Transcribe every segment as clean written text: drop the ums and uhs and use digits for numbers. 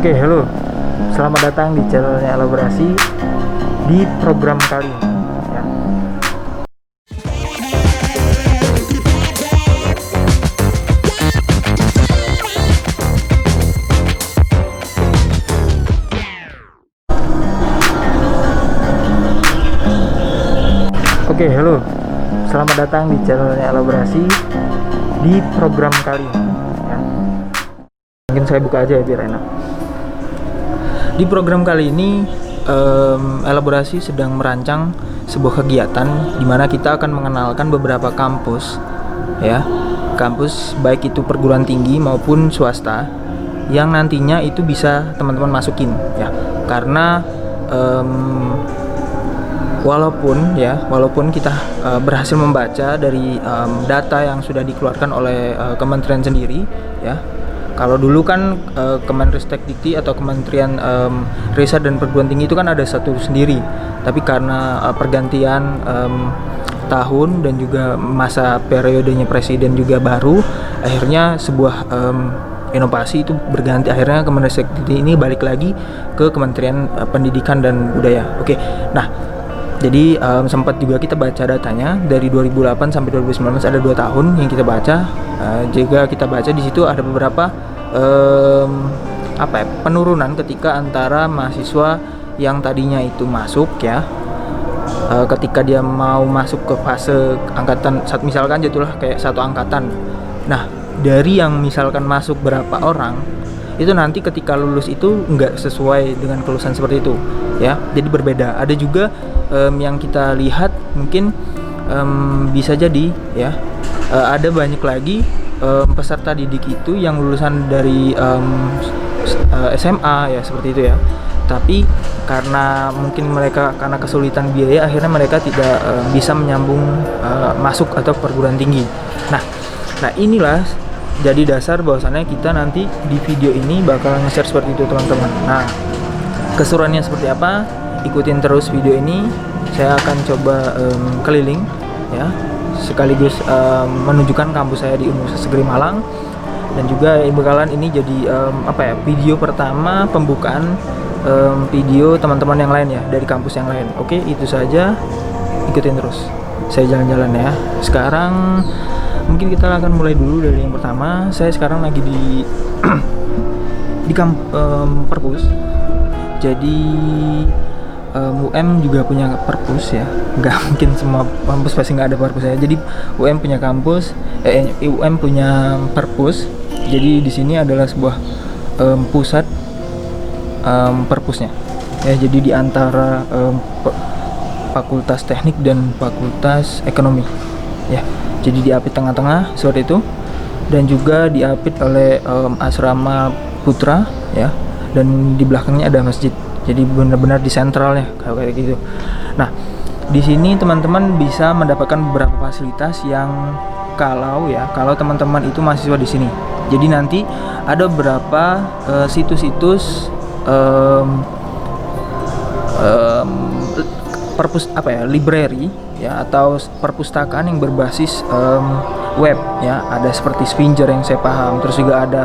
Oke, halo. Selamat datang di channelnya Elaborasi di program kali ini. Ya. Oke, halo. Selamat datang di channelnya Elaborasi di program kali ini. Ya. Mungkin saya buka aja ya biar enak. Di program kali ini Elaborasi sedang merancang sebuah kegiatan di mana kita akan mengenalkan beberapa kampus, ya, kampus baik itu perguruan tinggi maupun swasta yang nantinya itu bisa teman-teman masukin, ya, karena walaupun kita berhasil membaca dari data yang sudah dikeluarkan oleh kementerian sendiri, ya. Kalau dulu kan Kemenristek-Dikti atau Kementerian Riset dan Perguruan Tinggi itu kan ada satu sendiri. Tapi karena pergantian tahun dan juga masa periodenya presiden juga baru, akhirnya sebuah inovasi itu berganti. Akhirnya Kemenristek-Dikti ini balik lagi ke Kementerian Pendidikan dan Budaya. Oke. Nah, jadi sempat juga kita baca datanya dari 2008 sampai 2019 ada 2 tahun yang kita baca. Juga kita baca di situ ada beberapa penurunan ketika antara mahasiswa yang tadinya itu masuk, ya, ketika dia mau masuk ke fase angkatan, misalkan jatuhlah kayak satu angkatan. Nah, dari yang misalkan masuk berapa orang itu nanti ketika lulus itu nggak sesuai dengan kelulusan seperti itu, ya, jadi berbeda. Ada juga yang kita lihat mungkin bisa jadi, ya, ada banyak lagi peserta didik itu yang lulusan dari SMA, ya, seperti itu, ya, tapi karena mungkin mereka karena kesulitan biaya akhirnya mereka tidak bisa menyambung masuk atau perguruan tinggi. Nah inilah jadi dasar bahwasannya kita nanti di video ini bakal nge-share seperti itu, teman-teman. Nah, keseruannya seperti apa? Ikutin terus video ini. Saya akan coba keliling, ya, sekaligus menunjukkan kampus saya di Universitas Negeri Malang, dan juga bakalan ini jadi video pertama pembukaan video teman-teman yang lain, ya, dari kampus yang lain. Oke, itu saja. Ikutin terus. Saya jalan-jalan, ya. Sekarang mungkin kita akan mulai dulu dari yang pertama. Saya sekarang lagi di perpus. Jadi UM juga punya perpus, ya. Nggak mungkin semua kampus pasti nggak ada perpus, ya. Jadi UM punya kampus, UM punya perpus. Jadi di sini adalah sebuah pusat perpusnya, ya. Jadi di antara Fakultas Teknik dan Fakultas Ekonomi, ya. Jadi diapit tengah-tengah seperti itu, dan juga diapit oleh asrama putra, ya. Dan di belakangnya ada masjid. Jadi benar-benar di sentralnya kayak gitu. Nah, di sini teman-teman bisa mendapatkan beberapa fasilitas yang kalau teman-teman itu mahasiswa di sini. Jadi nanti ada beberapa situs-situs library, ya, atau perpustakaan yang berbasis web, ya. Ada seperti Spinger yang saya paham, terus juga ada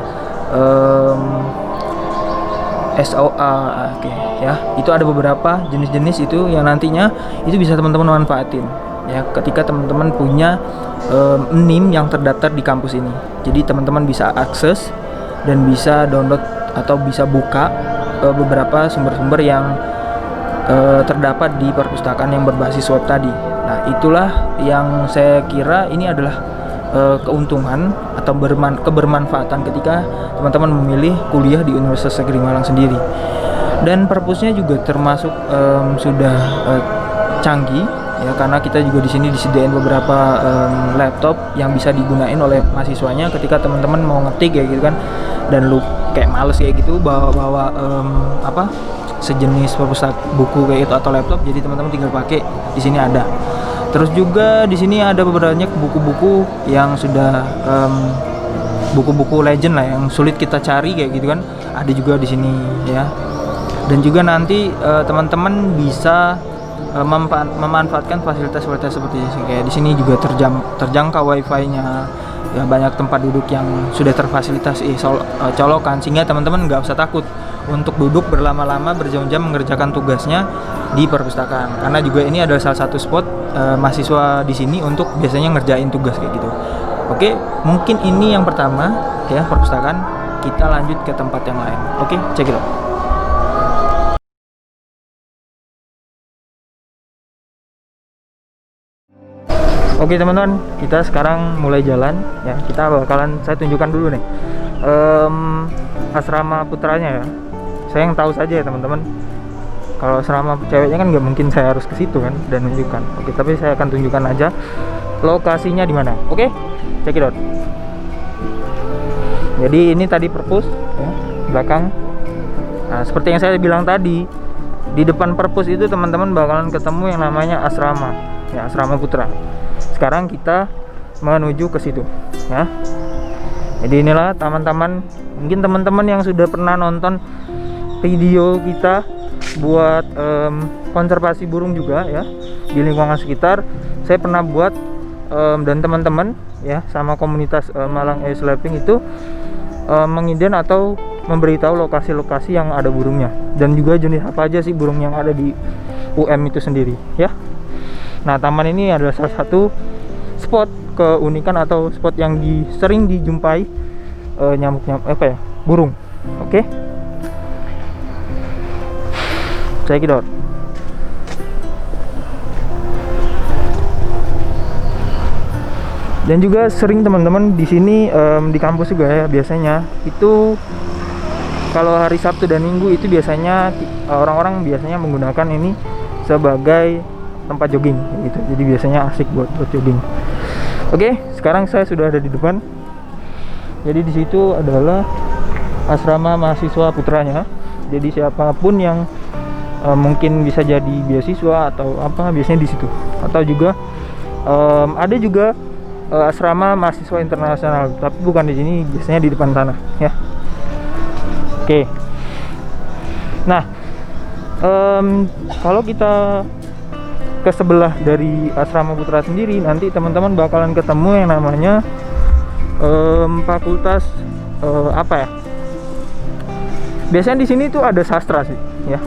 SOA, oke, ya. Itu ada beberapa jenis-jenis itu yang nantinya itu bisa teman-teman manfaatin, ya, ketika teman-teman punya NIM yang terdaftar di kampus ini. Jadi teman-teman bisa akses dan bisa download atau bisa buka beberapa sumber-sumber yang terdapat di perpustakaan yang berbasis web tadi. Nah, itulah yang saya kira ini adalah keuntungan atau kebermanfaatan ketika teman-teman memilih kuliah di Universitas Negeri Malang sendiri. Dan perpusnya juga termasuk sudah canggih, ya, karena kita juga di sini disediain beberapa laptop yang bisa digunain oleh mahasiswanya ketika teman-teman mau ngetik, ya, gitu kan, dan lu kayak males kayak gitu bawa sejenis buku kayak itu atau laptop, jadi teman-teman tinggal pakai di sini ada. Terus juga di sini ada beberapa buku-buku yang sudah buku-buku legend lah yang sulit kita cari kayak gitu kan, ada juga di sini, ya. Dan juga nanti teman-teman bisa memanfaatkan fasilitas-fasilitas seperti ini. Kayak di sini juga terjangkau wifi-nya, ya banyak tempat duduk yang sudah terfasilitasi colokan, sehingga teman-teman nggak usah takut untuk duduk berlama-lama berjam-jam mengerjakan tugasnya di perpustakaan, karena juga ini adalah salah satu spot mahasiswa di sini untuk biasanya ngerjain tugas kayak gitu. Oke, mungkin ini yang pertama ya, perpustakaan. Kita lanjut ke tempat yang lain. Oke, check it out. Oke teman-teman, kita sekarang mulai jalan ya. Kita bakalan, saya tunjukkan dulu nih asrama putranya ya. Saya yang tahu saja ya teman-teman. Kalau asrama ceweknya kan nggak mungkin saya harus ke situ kan dan tunjukkan. Oke, tapi saya akan tunjukkan aja lokasinya di mana. Oke, check it out. Jadi ini tadi perpus ya, belakang. Nah, seperti yang saya bilang tadi, di depan perpus itu teman-teman bakalan ketemu yang namanya asrama ya, asrama putra. Sekarang kita menuju ke situ ya. Jadi inilah taman-taman. Mungkin teman-teman yang sudah pernah nonton video kita buat konservasi burung juga ya di lingkungan sekitar, saya pernah buat dan teman-teman ya sama komunitas Malang Ace Laping itu mengiden atau memberitahu lokasi-lokasi yang ada burungnya, dan juga jenis apa aja sih burung yang ada di UM itu sendiri ya. Nah, taman ini adalah salah satu spot keunikan atau spot yang sering dijumpai nyamuk-nyamuk apa ya, burung. Oke, check it out. Dan juga sering teman-teman di sini di kampus juga ya, biasanya itu kalau hari Sabtu dan Minggu itu biasanya orang-orang biasanya menggunakan ini sebagai tempat jogging gitu. Jadi biasanya asik buat jogging. Oke, sekarang saya sudah ada di depan. Jadi di situ adalah asrama mahasiswa putranya. Jadi siapapun yang mungkin bisa jadi beasiswa atau apa, biasanya di situ. Atau juga ada juga asrama mahasiswa internasional, tapi bukan di sini, biasanya di depan sana ya. Oke. Nah, kalau kita ke sebelah dari asrama putra sendiri, nanti teman-teman bakalan ketemu yang namanya fakultas apa ya? Biasanya di sini tuh ada sastra sih ya.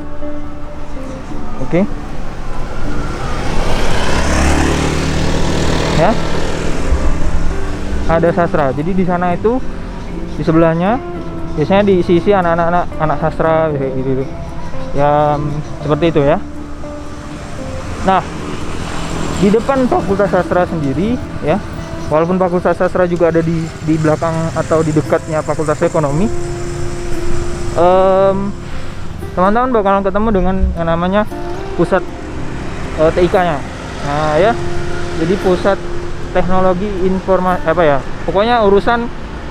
Oke. Ya. Ada sastra. Jadi di sana itu di sebelahnya biasanya diisi anak sastra gitu. Ya seperti itu ya. Nah, di depan Fakultas Sastra sendiri ya, walaupun Fakultas Sastra juga ada di belakang atau di dekatnya Fakultas Ekonomi, teman-teman bakalan ketemu dengan yang namanya pusat TIK-nya. Nah ya, jadi pusat teknologi informasi apa ya, pokoknya urusan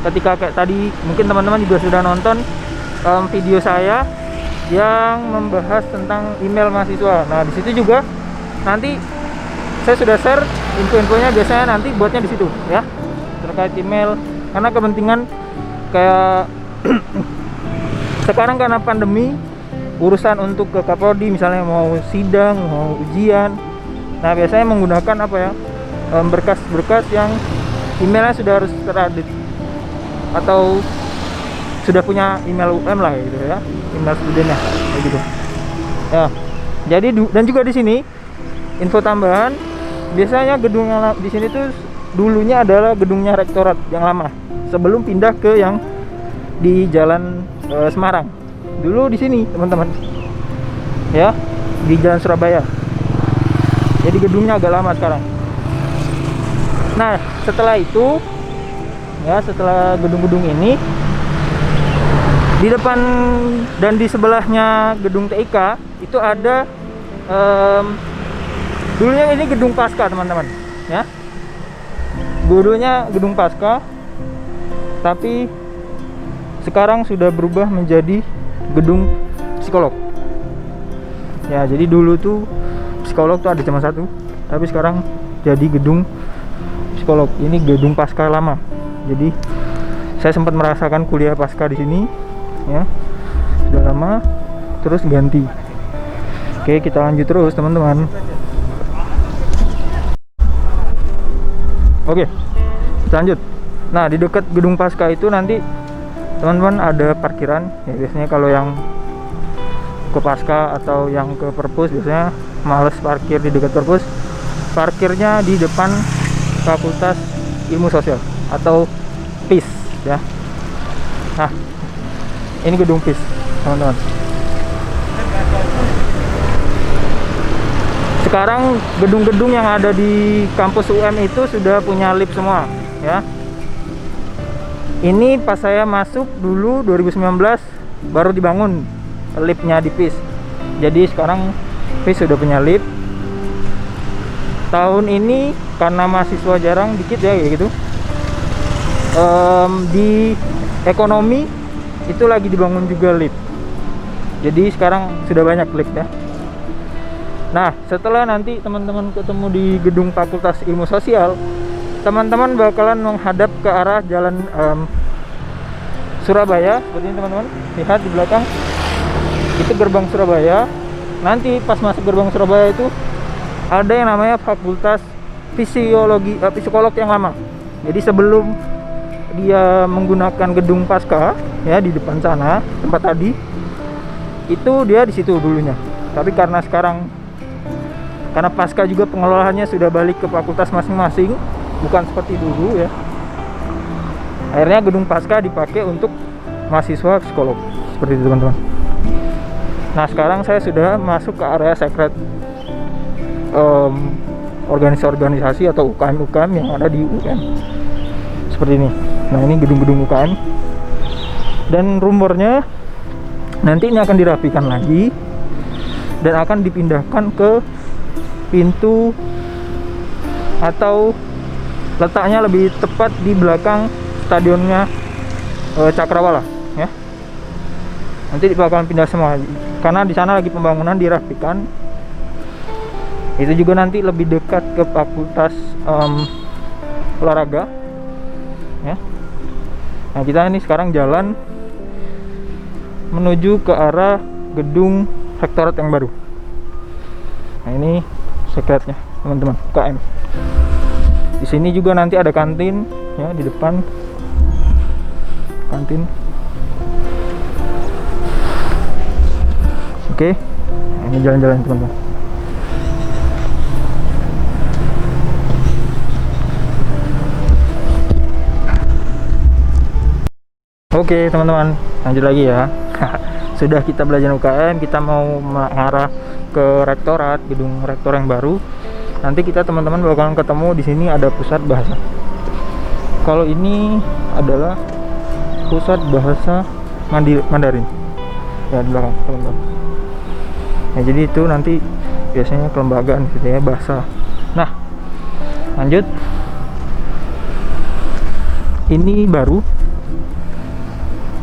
ketika kayak tadi mungkin teman-teman juga sudah nonton video saya yang membahas tentang email mahasiswa. Nah di situ juga nanti saya sudah share info-infonya, biasanya nanti buatnya di situ ya, terkait email, karena kepentingan kayak sekarang karena pandemi, urusan untuk ke Kaprodi misalnya mau sidang, mau ujian, nah biasanya menggunakan apa ya, berkas-berkas yang emailnya sudah harus teradit atau sudah punya email UM lah gitu ya, email studennya kayak gitu ya. Jadi dan juga di sini info tambahan, biasanya gedung yang di sini tuh dulunya adalah gedungnya rektorat yang lama sebelum pindah ke yang di Jalan Semarang. Dulu di sini teman-teman ya, di Jalan Surabaya. Jadi gedungnya agak lama sekarang. Nah setelah itu ya, setelah gedung-gedung ini, di depan dan di sebelahnya gedung TIK itu ada dulunya ini gedung Pasca teman-teman ya, dulunya gedung Pasca, tapi sekarang sudah berubah menjadi gedung psikolog ya. Jadi dulu tuh psikolog tuh ada cuma satu, tapi sekarang jadi gedung psikolog. Ini gedung Pasca lama. Jadi saya sempat merasakan kuliah pasca di sini ya, sudah lama terus ganti. Oke, kita lanjut terus teman-teman. Oke, kita lanjut. Nah, di dekat gedung Pasca itu nanti teman-teman ada parkiran. Ya, biasanya kalau yang ke Pasca atau yang ke Perpus biasanya males parkir di dekat Perpus, parkirnya di depan Fakultas Ilmu Sosial atau PIS ya. Nah, ini gedung PIS teman-teman. Sekarang gedung-gedung yang ada di kampus UM itu sudah punya lift semua ya. Ini pas saya masuk dulu 2019 baru dibangun liftnya di PIS. Jadi sekarang PIS sudah punya lift. Tahun ini karena mahasiswa jarang dikit ya kayak gitu. Di ekonomi itu lagi dibangun juga lift. Jadi sekarang sudah banyak lift ya. Nah, setelah nanti teman-teman ketemu di gedung Fakultas Ilmu Sosial, teman-teman bakalan menghadap ke arah jalan Surabaya. Seperti ini teman-teman, lihat di belakang itu gerbang Surabaya. Nanti pas masuk gerbang Surabaya itu ada yang namanya Fakultas Psikolog yang lama. Jadi sebelum dia menggunakan gedung Pasca ya di depan sana tempat tadi, itu dia di situ dulunya. Tapi karena sekarang Pasca juga pengelolaannya sudah balik ke fakultas masing-masing, bukan seperti dulu ya. Akhirnya gedung Pasca dipakai untuk mahasiswa psikolog seperti itu teman-teman. Nah, sekarang saya sudah masuk ke area sekret organisasi atau UKM yang ada di UM seperti ini. Nah, ini gedung-gedung UKM, dan rumornya nanti ini akan dirapikan lagi dan akan dipindahkan ke pintu atau letaknya lebih tepat di belakang stadionnya Cakrawala ya. Nanti bakalan pindah semua karena di sana lagi pembangunan, dirapikan. Itu juga nanti lebih dekat ke fakultas olahraga ya. Nah, kita ini sekarang jalan menuju ke arah gedung rektorat yang baru. Nah, ini sekretnya teman-teman, UKM. Di sini juga nanti ada kantin ya, di depan kantin. Oke, nah, ini jalan-jalan teman-teman. Oke teman-teman, lanjut lagi ya. Sudah kita belajar UKM, kita mau mengarah ke rektorat, gedung rektor yang baru. Nanti kita teman-teman bakalan ketemu di sini ada pusat bahasa. Kalau ini adalah pusat bahasa Mandarin. Ya, di belakang teman-teman. Ya, jadi itu nanti biasanya kelembagaan gitu ya, bahasa. Nah, lanjut. Ini baru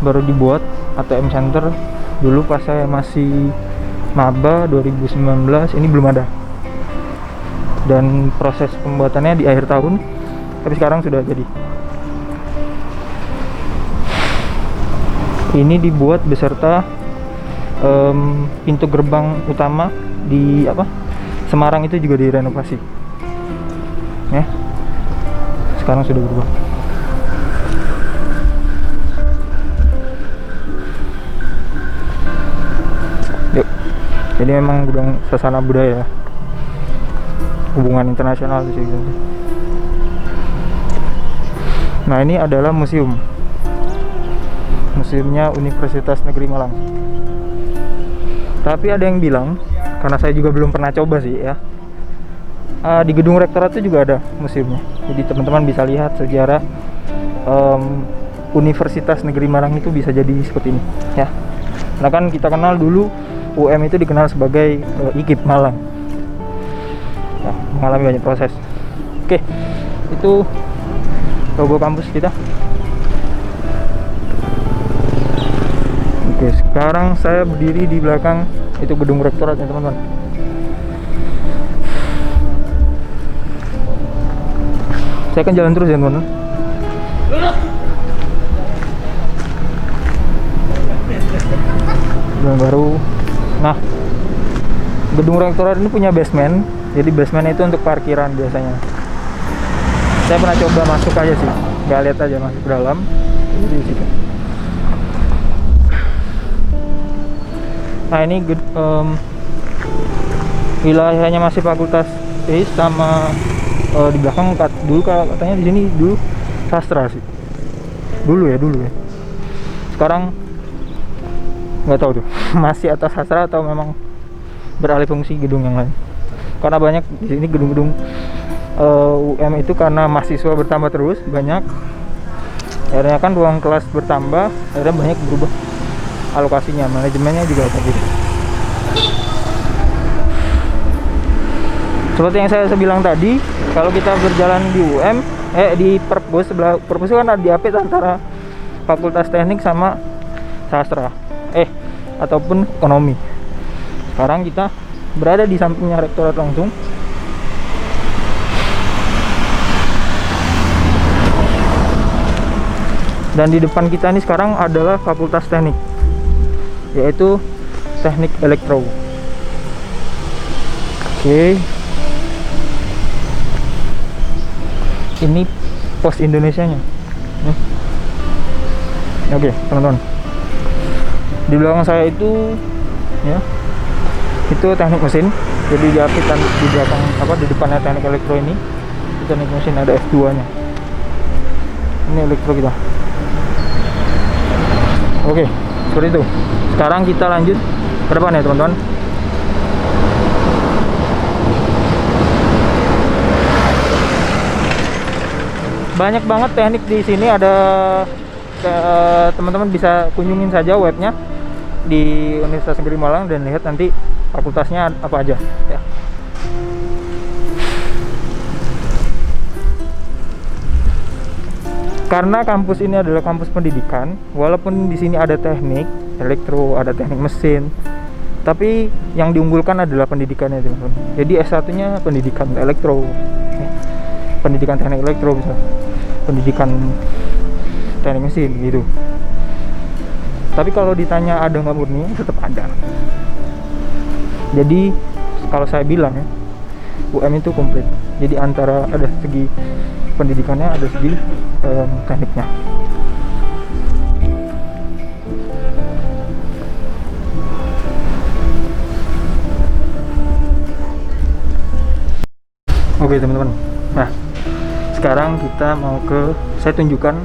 dibuat ATM Center. Dulu pas saya masih maba 2019 ini belum ada, dan proses pembuatannya di akhir tahun, tapi sekarang sudah jadi. Ini dibuat beserta pintu gerbang utama di Semarang itu juga direnovasi ya. Sekarang sudah berubah. Jadi memang gudang sasana budaya, hubungan internasional sih. Nah, ini adalah museumnya Universitas Negeri Malang. Tapi ada yang bilang, karena saya juga belum pernah coba sih ya, di gedung rektorat itu juga ada museumnya. Jadi teman-teman bisa lihat sejarah Universitas Negeri Malang itu bisa jadi seperti ini ya. Nah, kan kita kenal dulu UM itu dikenal sebagai IKIP Malang ya, mengalami banyak proses. Oke, itu logo kampus kita. Oke, sekarang saya berdiri di belakang itu gedung rektorat ya teman-teman. Saya akan jalan terus ya teman-teman. Gedung baru. Nah, gedung rektorat ini punya basement. Jadi basement itu untuk parkiran biasanya. Saya pernah coba masuk aja sih. nggak lihat aja masuk ke dalam. Di situ. Nah ini wilayahnya masih fakultas sama di belakang dulu katanya di sini dulu sastra sih. Dulu ya. Sekarang nggak tahu tuh masih atas sastra atau memang beralih fungsi gedung yang lain. Karena banyak di sini gedung-gedung UM itu karena mahasiswa bertambah terus banyak. Akhirnya kan ruang kelas bertambah, akhirnya banyak berubah alokasinya, manajemennya juga kayak gitu. Seperti yang saya bilang tadi, kalau kita berjalan di UM, di Perpus sebelah Perpus kan ada diapit antara Fakultas Teknik sama Sastra, ataupun Ekonomi. Sekarang kita berada di sampingnya rektorat langsung. Dan di depan kita ini sekarang adalah Fakultas Teknik, yaitu Teknik Elektro. Oke. Ini pos Indonesianya. Oke, teman-teman. Di belakang saya itu ya, itu teknik mesin. Jadi di apitan di belakang di depannya teknik elektro ini, itu teknik mesin, ada F2-nya. Ini elektro kita. Oke, seperti itu. Sekarang kita lanjut ke depan ya, teman-teman. Banyak banget teknik di sini, ada teman-teman bisa kunjungin saja webnya di Universitas Negeri Malang dan lihat nanti fakultasnya apa aja ya. Karena kampus ini adalah kampus pendidikan, walaupun di sini ada teknik elektro, ada teknik mesin, tapi yang diunggulkan adalah pendidikannya, teman-teman. Jadi S1-nya pendidikan elektro, pendidikan teknik elektro, bisa pendidikan teknik mesin gitu. Tapi kalau ditanya ada nggak murni, tetap ada. Jadi kalau saya bilang ya, UM itu komplit. Jadi antara ada segi pendidikannya, ada segi tekniknya. Oke teman-teman. Nah, sekarang kita mau saya tunjukkan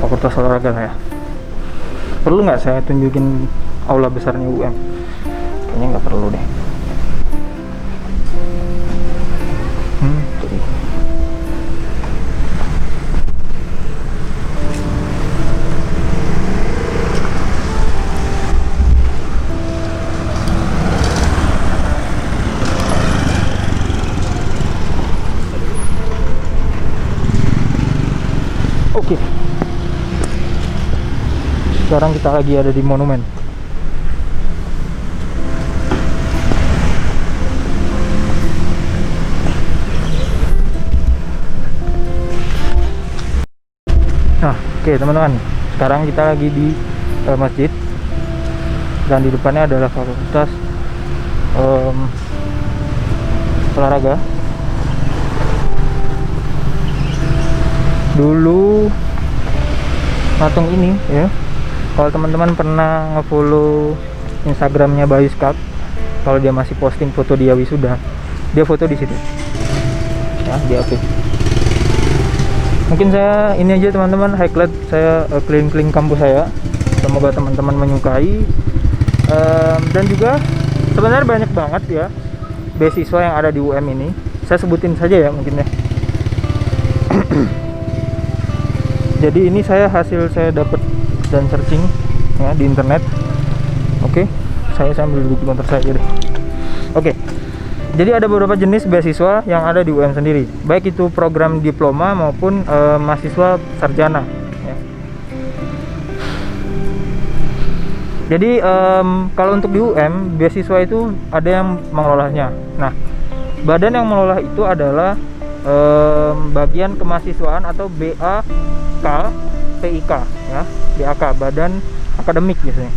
fakultas olahraga saya. Perlu nggak saya tunjukin aula besarnya UM? Kayaknya nggak perlu deh. Oke. Sekarang kita lagi ada di monumen. Nah, oke teman-teman. Sekarang kita lagi di masjid. Dan di depannya adalah fakultas olahraga. Dulu patung ini ya, kalau teman-teman pernah nge-follow Instagramnya Bayu Skak, kalau dia masih posting foto dia wisuda, dia foto di situ ya, di update. Mungkin saya ini aja teman-teman, highlight saya keliling-keliling kampus saya. Semoga teman-teman menyukai. Dan juga sebenarnya banyak banget ya beasiswa yang ada di UM ini. Saya sebutin saja ya mungkin ya. Jadi ini hasil saya dapat dan searching ya di internet. Oke, saya sambil duduk di motor saya aja deh. Oke, jadi ada beberapa jenis beasiswa yang ada di UM sendiri, baik itu program diploma maupun mahasiswa sarjana ya. Jadi kalau untuk di UM beasiswa itu ada yang mengelolanya. Nah, badan yang mengelola itu adalah bagian kemahasiswaan atau PIK ya, BAK, badan akademik biasanya.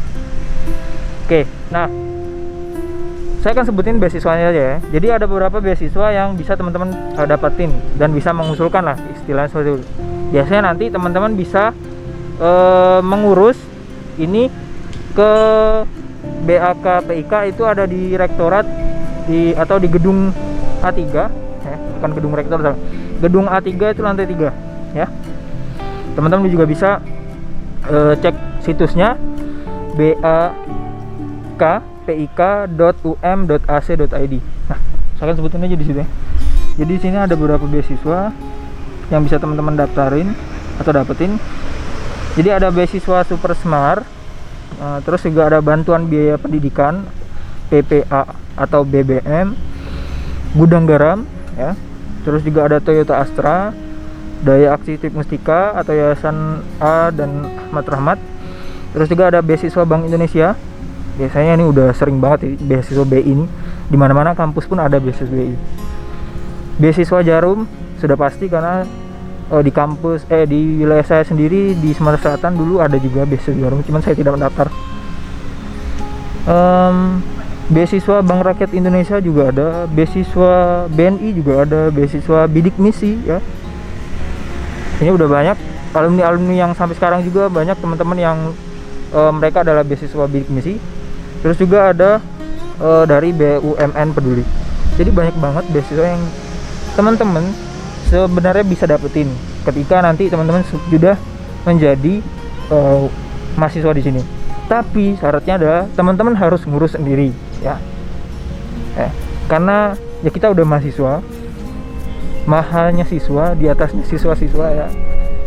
Oke, nah saya akan sebutin beasiswanya aja ya. Jadi ada beberapa beasiswa yang bisa teman-teman dapatin dan bisa mengusulkan lah istilahnya seperti itu. Biasanya nanti teman-teman bisa mengurus ini ke BAK PIK, itu ada di rektorat atau di gedung A3 ya, bukan gedung rektor, gedung A3 itu lantai 3 ya. Teman-teman juga bisa cek situsnya bakpik.um.ac.id. Nah, saya akan sebutin aja di situ ya. Jadi di sini ada beberapa beasiswa yang bisa teman-teman daftarin atau dapetin. Jadi ada beasiswa Super Smart, terus juga ada bantuan biaya pendidikan PPA atau BBM, gudang garam ya. Terus juga ada Toyota Astra, Daya Aksi Tip Mustika atau Yayasan A dan Ahmad Rahmat. Terus juga ada beasiswa Bank Indonesia. Biasanya ini udah sering banget ya, beasiswa BI ini. Di mana-mana kampus pun ada beasiswa BI. Beasiswa Jarum sudah pasti karena di kampus di wilayah saya sendiri di Sumatera Selatan dulu ada juga beasiswa Jarum, cuman saya tidak mendaftar. Beasiswa Bank Rakyat Indonesia juga ada, beasiswa BNI juga ada, beasiswa Bidik Misi ya. Ini udah banyak alumni yang sampai sekarang juga banyak teman-teman yang mereka adalah beasiswa Bidik Misi. Terus juga ada dari BUMN Peduli. Jadi banyak banget beasiswa yang teman-teman sebenarnya bisa dapetin ketika nanti teman-teman sudah menjadi mahasiswa di sini. Tapi syaratnya adalah teman-teman harus ngurus sendiri ya. Karena ya kita udah mahasiswa, mahalnya siswa di atasnya siswa-siswa ya.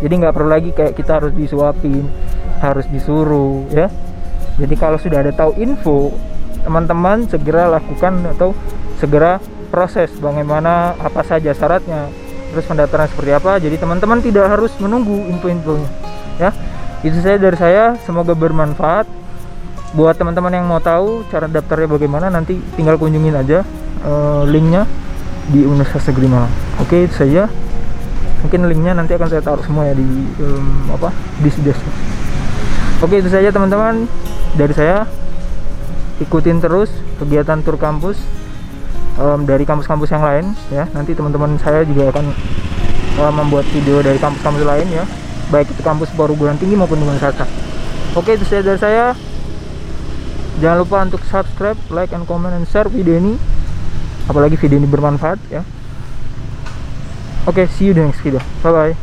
Jadi nggak perlu lagi kayak kita harus disuapin, harus disuruh ya. Jadi kalau sudah ada tahu info, teman-teman segera lakukan atau segera proses bagaimana apa saja syaratnya, terus pendaftaran seperti apa. Jadi teman-teman tidak harus menunggu info-infonya ya. Itu saja dari saya, semoga bermanfaat. Buat teman-teman yang mau tahu cara daftarnya bagaimana, nanti tinggal kunjungin aja linknya di Universitas Negeri Malang. Oke, itu saja. Mungkin linknya nanti akan saya taruh semua ya di di deskripsi. Oke, itu saja teman-teman dari saya. Ikutin terus kegiatan tur kampus dari kampus-kampus yang lain ya. Nanti teman-teman saya juga akan membuat video dari kampus-kampus lain ya, baik itu kampus perguruan tinggi maupun universitas. Oke, itu saja dari saya. Jangan lupa untuk subscribe, like, and comment, and share video ini, apalagi video ini bermanfaat ya. Oke, see you di next video. Bye bye.